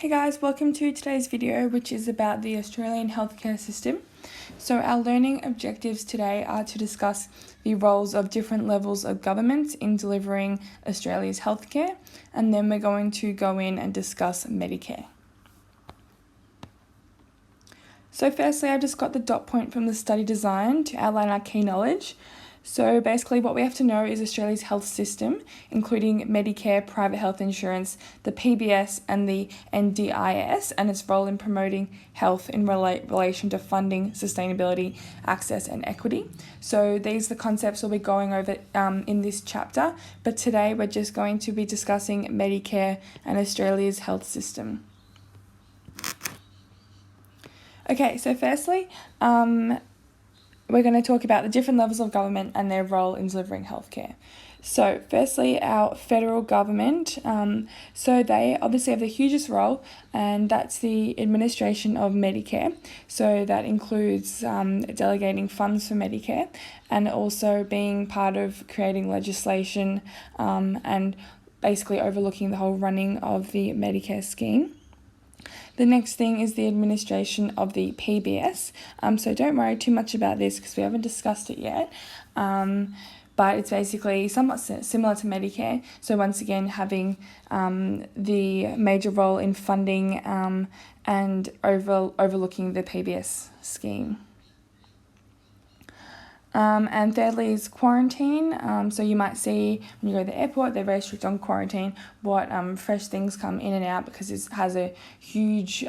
Hey guys, welcome to today's video, which is about the Australian healthcare system. So our learning objectives today are to discuss the roles of different levels of government in delivering Australia's healthcare, and then we're going to go in and discuss Medicare. So firstly, I've just got the dot point from the study design to outline our key knowledge. So basically what we have to know is Australia's health system, including Medicare, private health insurance, the PBS and the NDIS, and its role in promoting health in relation to funding, sustainability, access and equity. So these are the concepts we'll be going over in this chapter, but today we're just going to be discussing Medicare and Australia's health system. Okay, so firstly, we're going to talk about the different levels of government and their role in delivering healthcare. So firstly, our federal government, so they obviously have the hugest role, and that's the administration of Medicare. So that includes delegating funds for Medicare and also being part of creating legislation and basically overlooking the whole running of the Medicare scheme. The next thing is the administration of the PBS. So don't worry too much about this because we haven't discussed it yet. But it's basically somewhat similar to Medicare. So once again, having the major role in funding and overlooking the PBS scheme. And thirdly is quarantine. So you might see when you go to the airport, they're very strict on quarantine, what fresh things come in and out, because it has a huge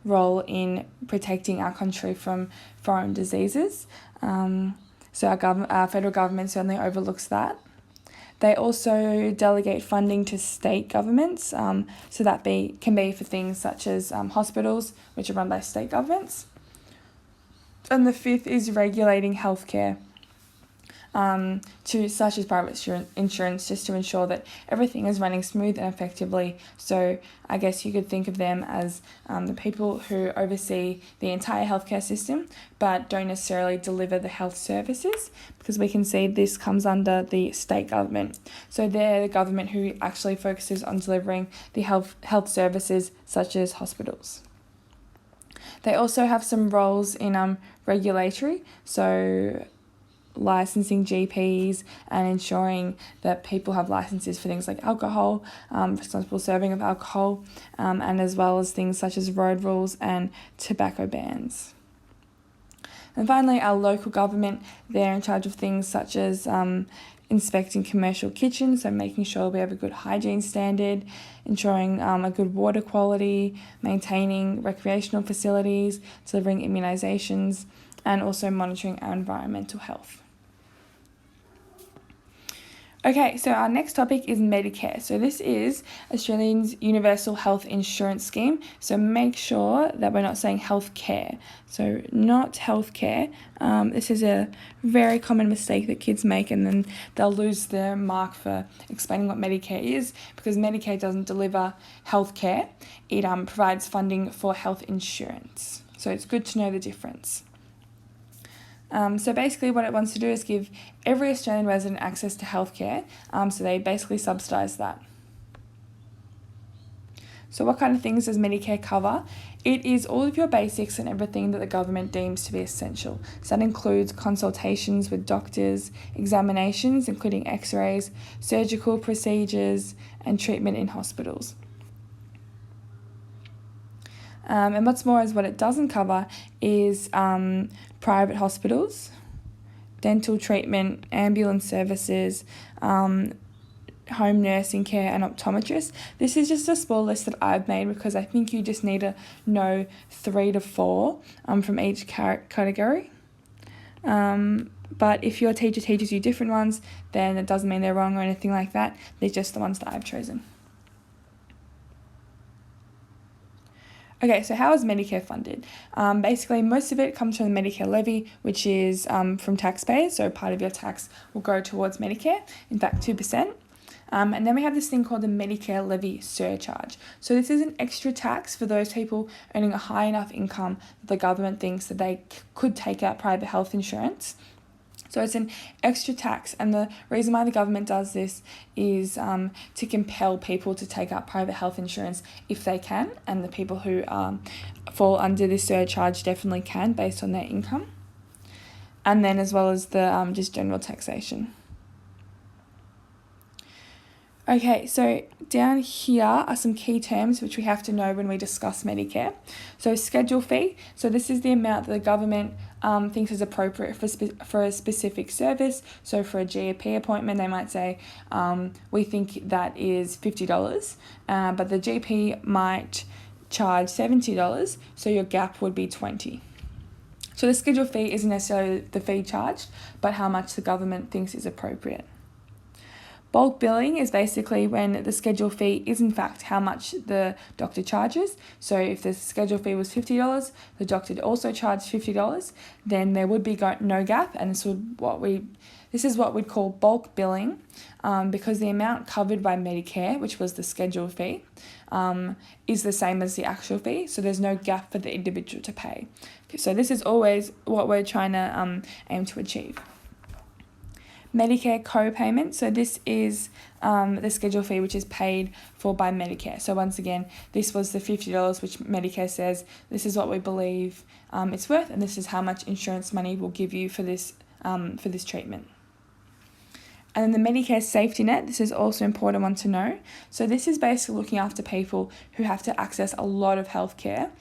role in protecting our country from foreign diseases. So our federal government certainly overlooks that. They also delegate funding to state governments, so that can be for things such as hospitals, which are run by state governments. And the fifth is regulating healthcare, such as private insurance, just to ensure that everything is running smooth and effectively. So I guess you could think of them as the people who oversee the entire healthcare system, but don't necessarily deliver the health services, because we can see this comes under the state government. So they're the government who actually focuses on delivering the health services, such as hospitals. They also have some roles in regulatory, so licensing GPs and ensuring that people have licenses for things like alcohol, responsible serving of alcohol, and as well as things such as road rules and tobacco bans. And finally, our local government, they're in charge of things such as inspecting commercial kitchens, so making sure we have a good hygiene standard, ensuring a good water quality, maintaining recreational facilities, delivering immunisations, and also monitoring our environmental health. Okay, so our next topic is Medicare. So this is Australia's universal health insurance scheme. So make sure that we're not saying health care. So not health care. This is a very common mistake that kids make, and then they'll lose their mark for explaining what Medicare is, because Medicare doesn't deliver health care. It provides funding for health insurance. So it's good to know the difference. So basically what it wants to do is give every Australian resident access to healthcare, so they basically subsidise that. So what kind of things does Medicare cover? It is all of your basics and everything that the government deems to be essential. So that includes consultations with doctors, examinations including x-rays, surgical procedures and treatment in hospitals. And what's more is what it doesn't cover is private hospitals, dental treatment, ambulance services, home nursing care and optometrists. This is just a small list that I've made because I think you just need to know 3 to 4 from each category. But if your teacher teaches you different ones, then it doesn't mean they're wrong or anything like that. They're just the ones that I've chosen. Okay, so how is Medicare funded? Basically, most of it comes from the Medicare Levy, which is from taxpayers, so part of your tax will go towards Medicare, in fact 2%. And then we have this thing called the Medicare Levy surcharge. So this is an extra tax for those people earning a high enough income that the government thinks that they could take out private health insurance. So it's an extra tax, and the reason why the government does this is to compel people to take up private health insurance if they can, and the people who fall under this surcharge definitely can based on their income. And then as well as the just general taxation. Okay, so down here are some key terms which we have to know when we discuss Medicare. So schedule fee, so this is the amount that the government thinks is appropriate for a specific service. So for a GP appointment, they might say, we think that is $50, but the GP might charge $70, so your gap would be $20. So the schedule fee isn't necessarily the fee charged, but how much the government thinks is appropriate. Bulk billing is basically when the schedule fee is in fact how much the doctor charges. So if the schedule fee was $50, the doctor also charged $50, then there would be no gap, and this is what we'd call bulk billing, because the amount covered by Medicare, which was the schedule fee, is the same as the actual fee, so there's no gap for the individual to pay. So this is always what we're trying to aim to achieve. Medicare Co-Payments, so this is the schedule fee which is paid for by Medicare. So once again, this was the $50 which Medicare says this is what we believe it's worth, and this is how much insurance money will give you for this treatment. And then the Medicare safety net, this is also an important one to know. So this is basically looking after people who have to access a lot of healthcare,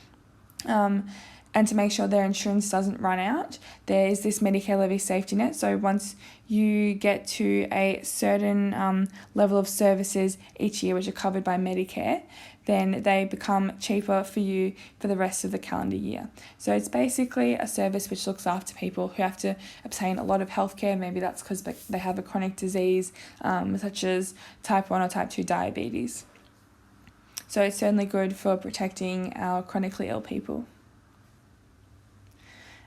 and to make sure their insurance doesn't run out. There is this Medicare Levy safety net. So once you get to a certain level of services each year which are covered by Medicare, then they become cheaper for you for the rest of the calendar year. So it's basically a service which looks after people who have to obtain a lot of healthcare. Maybe that's because they have a chronic disease such as type 1 or type 2 diabetes. So it's certainly good for protecting our chronically ill people.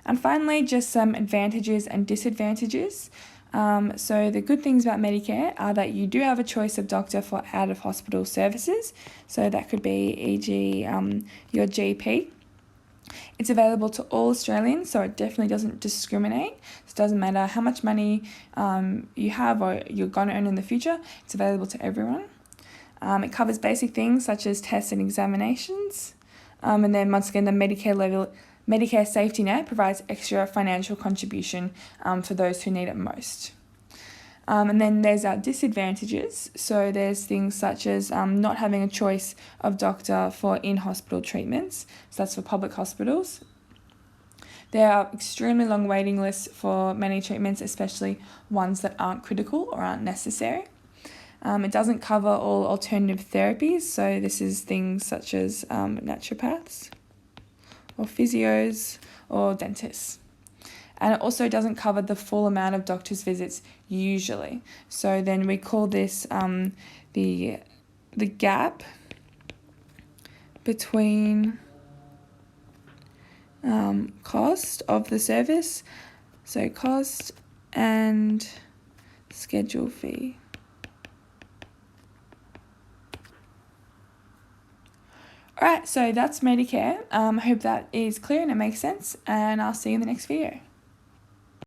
And finally, just some advantages and disadvantages. So the good things about Medicare are that you do have a choice of doctor for out-of-hospital services. So that could be e.g. Your GP. It's available to all Australians, so it definitely doesn't discriminate. It doesn't matter how much money you have or you're going to earn in the future. It's available to everyone. It covers basic things such as tests and examinations. And then once again, the Medicare safety net provides extra financial contribution for those who need it most. And then there's our disadvantages. So there's things such as not having a choice of doctor for in-hospital treatments. So that's for public hospitals. There are extremely long waiting lists for many treatments, especially ones that aren't critical or aren't necessary. It doesn't cover all alternative therapies. So this is things such as naturopaths, or physios, or dentists. And it also doesn't cover the full amount of doctor's visits usually. So then we call this the gap between cost of the service, so cost and schedule fee. Alright, so that's Medicare. I hope that is clear and it makes sense, and I'll see you in the next video.